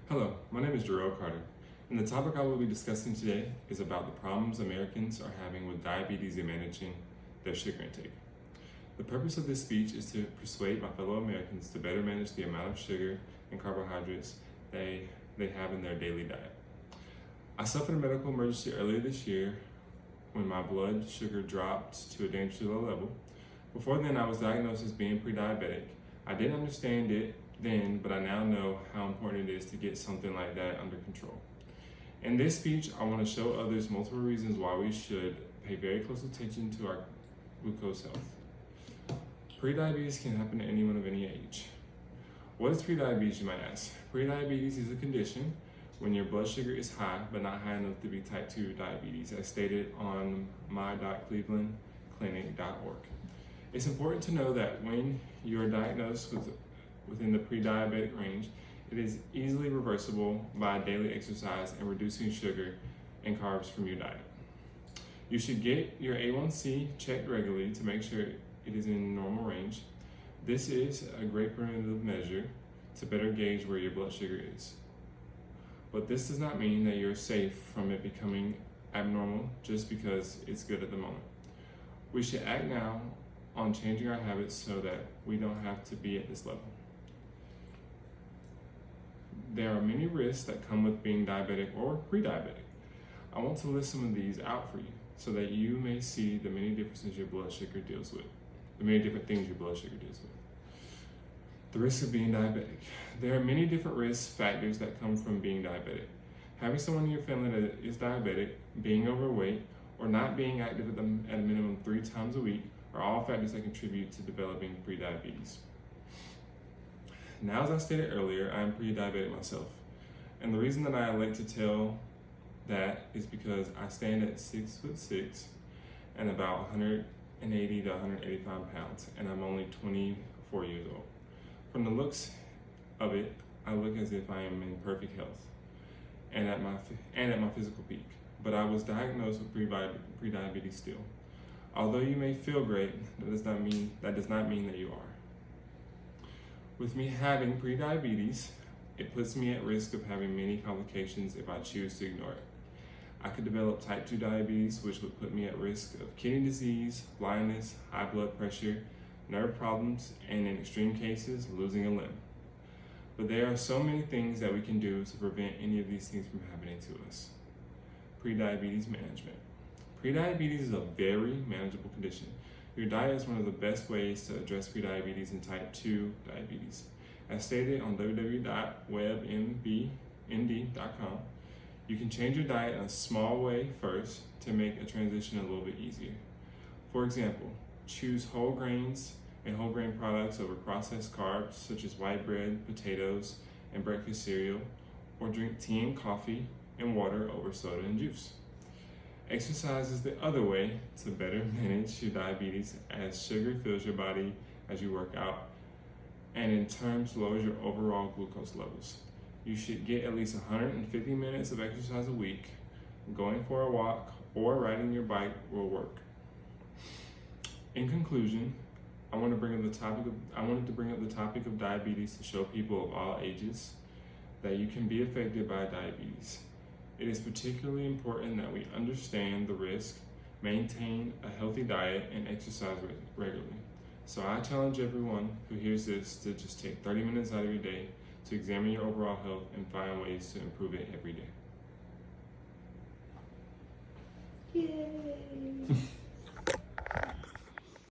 Hello, my name is Jarrell Carter, and the topic I will be discussing today is about the problems Americans are having with diabetes and managing their sugar intake. The purpose of this speech is to persuade my fellow Americans to better manage the amount of sugar and carbohydrates they have in their daily diet. I suffered a medical emergency earlier this year when my blood sugar dropped to a dangerously low level. Before then, I was diagnosed as being pre-diabetic. I didn't understand it then, but I now know how important it is to get something like that under control. In this speech, I want to show others multiple reasons why we should pay very close attention to our glucose health. Prediabetes can happen to anyone of any age. What is prediabetes, you might ask? Prediabetes is a condition when your blood sugar is high, but not high enough to be type 2 diabetes, as stated on my.clevelandclinic.org. It's important to know that when you are diagnosed within the pre-diabetic range, it is easily reversible by daily exercise and reducing sugar and carbs from your diet. You should get your A1C checked regularly to make sure it is in normal range. This is a great preventative measure to better gauge where your blood sugar is. But this does not mean that you're safe from it becoming abnormal just because it's good at the moment. We should act now on changing our habits so that we don't have to be at this level. There are many risks that come with being diabetic or pre-diabetic. I want to list some of these out for you so that you may see the many differences your blood sugar deals with, the many different things your blood sugar deals with. The risk of being diabetic. There are many different risk factors that come from being diabetic. Having someone in your family that is diabetic, being overweight, or not being active at a minimum 3 times a week are all factors that contribute to developing prediabetes. Now, as I stated earlier, I am pre-diabetic myself. And the reason that I like to tell that is because I stand at 6'6" and about 180 to 185 pounds, and I'm only 24 years old. From the looks of it, I look as if I am in perfect health and at my physical peak. But I was diagnosed with prediabetes still. Although you may feel great, that does not mean that you are. With me having prediabetes, it puts me at risk of having many complications if I choose to ignore it. I could develop type 2 diabetes, which would put me at risk of kidney disease, blindness, high blood pressure, nerve problems, and in extreme cases, losing a limb. But there are so many things that we can do to prevent any of these things from happening to us. Prediabetes management. Prediabetes is a very manageable condition. Your diet is one of the best ways to address prediabetes and type 2 diabetes. As stated on www.webmd.com, you can change your diet in a small way first to make a transition a little bit easier. For example, choose whole grains and whole grain products over processed carbs such as white bread, potatoes, and breakfast cereal, or drink tea and coffee and water over soda and juice. Exercise is the other way to better manage your diabetes, as sugar fills your body as you work out and in turn lowers your overall glucose levels. You should get at least 150 minutes of exercise a week. Going for a walk or riding your bike will work. In conclusion, I wanted to bring up the topic of diabetes to show people of all ages that you can be affected by diabetes. It is particularly important that we understand the risk, maintain a healthy diet, and exercise regularly. So I challenge everyone who hears this to just take 30 minutes out of your day to examine your overall health and find ways to improve it every day. Yay!